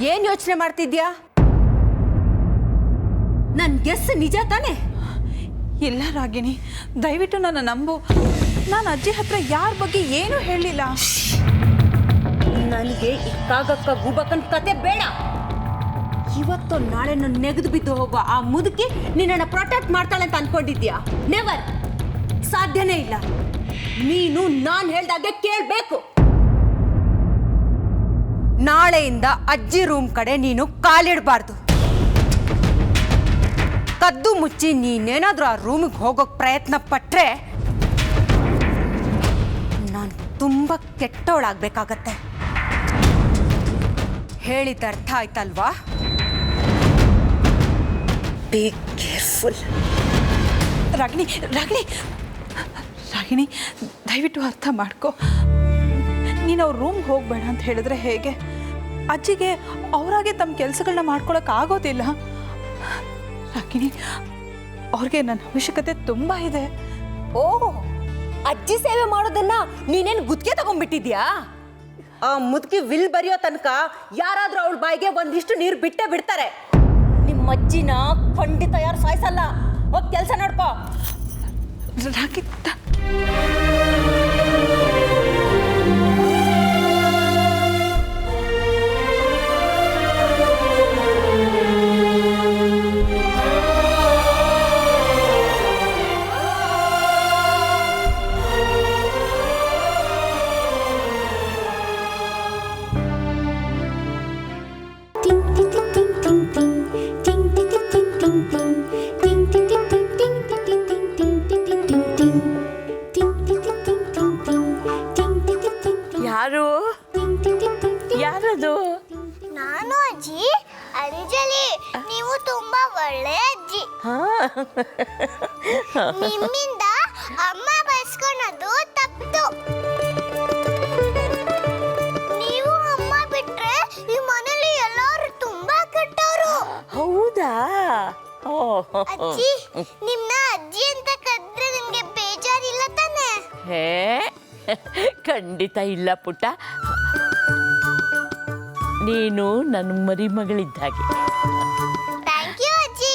ಏನ್ ಯೋಚನೆ ಮಾಡ್ತಿದ್ಯಾ? ನನ್ ಗೆಸ್ ನಿಜ ತಾನೆ? ಇಲ್ಲ ರಾಗಿಣಿ, ದಯವಿಟ್ಟು ನನ್ನ ನಂಬು. ನಾನು ಅಜ್ಜಿ ಹತ್ರ ಯಾರ ಬಗ್ಗೆ ಏನೂ ಹೇಳಿಲ್ಲ. ನನಗೆ ಈ ಕಾಗಕ್ಕ ಗೂಬಕ್ಕನ್ ಕತೆ ಬೇಡ. ಇವತ್ತು ನಾಳೆ ನಾನು ನೆಗೆದು ಬಿದ್ದು ಹೋಗೋ ಆ ಮುದುಕಿ ನಿನ್ನನ್ನು ಪ್ರೊಟೆಕ್ಟ್ ಮಾಡ್ತಾಳೆ ಅಂತ ಅನ್ಕೊಂಡಿದ್ಯಾ? ನೆವರ್, ಸಾಧ್ಯನೇ ಇಲ್ಲ. ನೀನು ನಾನು ಹೇಳ್ದಾಗೆ ಕೇಳಬೇಕು. ನಾಳೆಯಿಂದ ಅಜ್ಜಿ ರೂಮ್ ಕಡೆ ನೀನು ಕಾಲಿಡಬಾರ್ದು. ಕದ್ದು ಮುಚ್ಚಿ ನೀನೇನಾದ್ರೂ ಆ ರೂಮಿಗೆ ಹೋಗೋಕೆ ಪ್ರಯತ್ನ ಪಟ್ರೆ ನಾನು ತುಂಬ ಕೆಟ್ಟವಳಾಗಬೇಕಾಗತ್ತೆ. ಹೇಳಿದ ಅರ್ಥ ಆಯ್ತಲ್ವಾ? Be careful. ರಾಗಿಣಿ ರಾಗಿಣಿ ರಾಗಿಣಿ, ದಯವಿಟ್ಟು ಅರ್ಥ ಮಾಡ್ಕೊ. ನೀನು ಅವ್ರ ರೂಮ್ಗೆ ಹೋಗಬೇಡ ಅಂತ ಹೇಳಿದ್ರೆ ಹೇಗೆ? ಅಜ್ಜಿಗೆ ಅವರಾಗೆ ತಮ್ಮ ಕೆಲಸಗಳನ್ನ ಮಾಡ್ಕೊಳಕ್ಕೆ ಆಗೋದಿಲ್ಲ. ರಾಗಿಣಿ, ಅವ್ರಿಗೆ ನನ್ನ ಅವಶ್ಯಕತೆ ತುಂಬ ಇದೆ. ಓ, ಅಜ್ಜಿ ಸೇವೆ ಮಾಡೋದನ್ನ ನೀನೇನು ಗುತ್ತಿಗೆ ತಗೊಂಡ್ಬಿಟ್ಟಿದ್ಯಾ? ಆ ಮುದುಕಿ ವಿಲ್ ಬರೆಯೋ ತನಕ ಯಾರಾದ್ರೂ ಅವಳ ಬಾಯಿಗೆ ಒಂದಿಷ್ಟು ನೀರು ಬಿಟ್ಟೇ ಬಿಡ್ತಾರೆ. ನಿಮ್ಮ ಅಜ್ಜಿನ ಖಂಡಿತ ಯಾರು ಸಾಯಿಸಲ್ಲ. ಹೋಗಿ ಕೆಲಸ ನೋಡ್ಕೋ. ಯಾರದು? ನಾನು ಅಜ್ಜಿ, ಅಂಜಲಿ. ನೀವು ತುಂಬಾ ಒಳ್ಳೆ ಅಜ್ಜಿ. ನಿಮ್ಮಿಂದ ಅಮ್ಮ ಬಯಸ್ಕೊಳೋದು ತಪ್ಪು. ನೀವು ಅಮ್ಮ ಬಿಟ್ರೆ ಈ ಮನೇಲಿ ಎಲ್ಲರೂ ತುಂಬಾ ಕೆಟ್ಟವರು. ಹೌದಾ? ಅಜ್ಜಿ, ನಿಮ್ನ ಅಜ್ಜಿ ಅಂತ ಕರೆದ್ರೆ ನಿಮ್ಗೆ ಬೇಜಾರಿಲ್ಲ ತಾನೆ? ಹೇ, ಖಂಡಿತ ಇಲ್ಲ ಪುಟ್ಟ. ನೀನು ನನ್ನ ಮರಿಮಗಳಿದ್ದಾಗೆ. ಥ್ಯಾಂಕ್ ಯು ಅಜ್ಜಿ.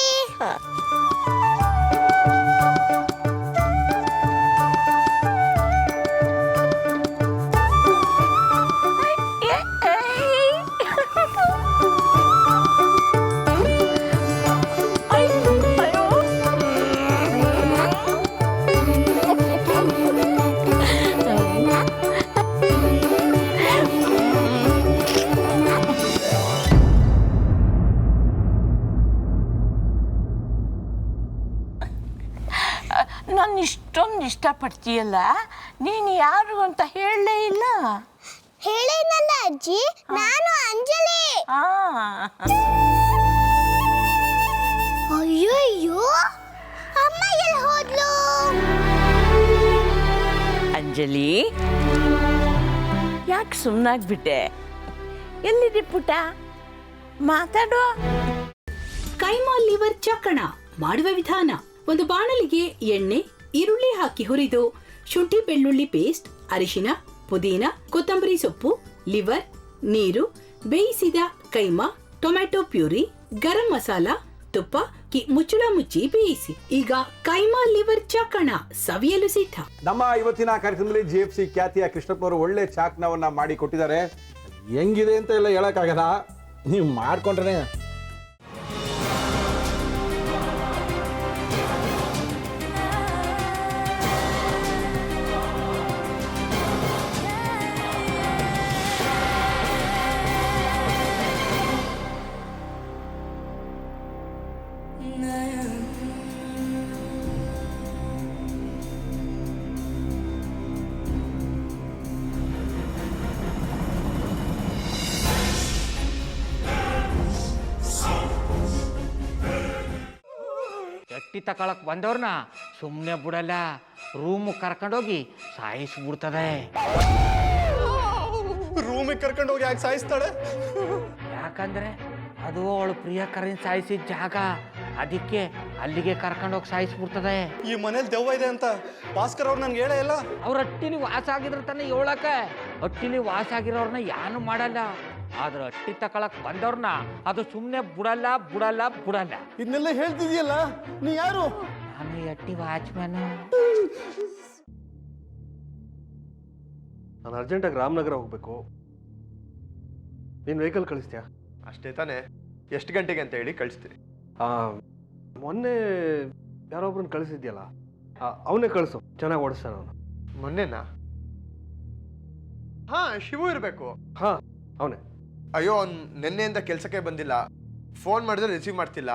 ನಾನು ಇಷ್ಟೊಂದು ಇಷ್ಟಪಡ್ತೀಯಲ್ಲ, ನೀನು ಯಾರು ಅಂತ ಹೇಳಲೇ ಇಲ್ಲ. ಹೇಳೇನಲ್ಲ ಅಜ್ಜಿ, ನಾನು ಅಂಜಲಿ. ಅಯ್ಯೋ ಅಯ್ಯೋ, ಅಮ್ಮ ಎಲ್ಲಿ ಹೋದ್ಲು? ಅಂಜಲಿ, ಯಾಕೆ ಸುಮ್ಮನಾಗ್ಬಿಟ್ಟೆ? ಎಲ್ಲಿದೆ ಪುಟ್ಟ? ಮಾತಾಡೋ. ಕೈಮಾ ಲಿವರ್ ಚಕ್ಕಣ ಮಾಡುವ ವಿಧಾನ: ಒಂದು ಬಾಣಲಿಗೆ ಎಣ್ಣೆ, ಈರುಳ್ಳಿ ಹಾಕಿ ಹುರಿದು ಶುಂಠಿ ಬೆಳ್ಳುಳ್ಳಿ ಪೇಸ್ಟ್, ಅರಿಶಿನ, ಪುದೀನ, ಕೊತ್ತಂಬರಿ ಸೊಪ್ಪು, ಲಿವರ್, ನೀರು, ಬೇಯಿಸಿದ ಕೈಮಾ, ಟೊಮ್ಯಾಟೊ ಪ್ಯೂರಿ, ಗರಂ ಮಸಾಲ, ತುಪ್ಪ ಮುಚ್ಚಳ ಮುಚ್ಚಿ ಬೇಯಿಸಿ. ಈಗ ಕೈಮಾ ಲಿವರ್ ಚಾಕಣ ಸವಿಯಲು ಸಿದ್ಧ. ನಮ್ಮ ಇವತ್ತಿನ ಕಾರ್ಯಕ್ರಮದಲ್ಲಿ GFC ಖ್ಯಾತಿಯ ಕೃಷ್ಣಪ್ಪನವರು ಒಳ್ಳೆ ಚಾಕ್ನವನ್ನ ಮಾಡಿ ಕೊಟ್ಟಿದ್ದಾರೆ. ಹೆಂಗಿದೆ ಅಂತ ಎಲ್ಲ ಹೇಳಕ್ಕಾಗಲ್ಲ, ನೀವು ಮಾಡ್ಕೊಂಡ್ರೆ. ಗಟ್ಟಿ ತಕೊಳಕ್ ಬಂದವ್ರನ್ನ ಸುಮ್ಮನೆ ಬಿಡಲ್ಲ, ರೂಮ್ ಕರ್ಕೊಂಡೋಗಿ ಸಾಯಿಸ್ಬಿಡ್ತದೆ. ರೂಮಿಗೆ ಕರ್ಕೊಂಡೋಗಿ ಯಾಕೆ ಸಾಯಿಸ್ತಾಳೆ? ಯಾಕಂದ್ರೆ ಅದು ಅವಳು ಪ್ರಿಯಕರನ್ ಸಾಯಿಸಿದ ಜಾಗ, ಅದಕ್ಕೆ ಅಲ್ಲಿಗೆ ಕರ್ಕೊಂಡೋಗಿ ಸಾಯಿಸ್ಬಿಡ್ತದೆ. ಈ ಮನೇಲಿ ದೆವ್ವ ಇದೆ ಅಂತ ಭಾಸ್ಕರ್ ಅವ್ರು ನನ್ಗೆ ಹೇಳೇ ಇಲ್ಲ. ಅವ್ರ ಹಟ್ಟಿಲಿ ವಾಸ ಆಗಿದ್ರೆ ತಾನೆ ಹೇಳಕ್ಕೆ. ಹಟ್ಟಿಲಿ ವಾಸ ಆಗಿರೋರ್ನ ಯಾನು ಮಾಡಲ್ಲ, ಆದ್ರೆ ಅಟ್ಟಿ ತಕೊಳಕ್ ಬಂದವ್ರನ್ನ ಅದು ಸುಮ್ಮನೆ ಬಿಡಲ್ಲ ಬಿಡಲ್ಲ ಬಿಡಲ್ಲ. ಇದನ್ನೆಲ್ಲ ಹೇಳ್ತಿದ್ಯಲ್ಲ, ನೀ ಯಾರು? ನಾನು ಈ ಅಟ್ಟಿ ವಾಚ್ಮ್ಯಾನ್. ನಾನು ಅರ್ಜೆಂಟಾಗಿ ರಾಮನಗರ ಹೋಗ್ಬೇಕು. ನೀನು ವೆಹಿಕಲ್ ಕಳಿಸ್ತೀಯಾ? ಅಷ್ಟೇ ತಾನೇ, ಎಷ್ಟು ಗಂಟೆಗೆ ಅಂತ ಹೇಳಿ ಕಳಿಸ್ತೀನಿ. ಮೊನ್ನೆ ಯಾರೊಬ್ರನ್ನ ಕಳಿಸಿದ್ಯಲ್ಲ, ಅವನೇ ಕಳಿಸು, ಚೆನ್ನಾಗಿ ಓಡಿಸ್ತಾನ ಅವನು. ಮೊನ್ನೆನಾ? ಹಾ, ಶಿವು ಇರಬೇಕು. ಹಾಂ, ಅವನೇ. ಅಯ್ಯೋ, ಅವ್ನು ನಿನ್ನೆಯಿಂದ ಕೆಲಸಕ್ಕೆ ಬಂದಿಲ್ಲ. ಫೋನ್ ಮಾಡಿದ್ರೆ ರಿಸೀವ್ ಮಾಡ್ತಿಲ್ಲ.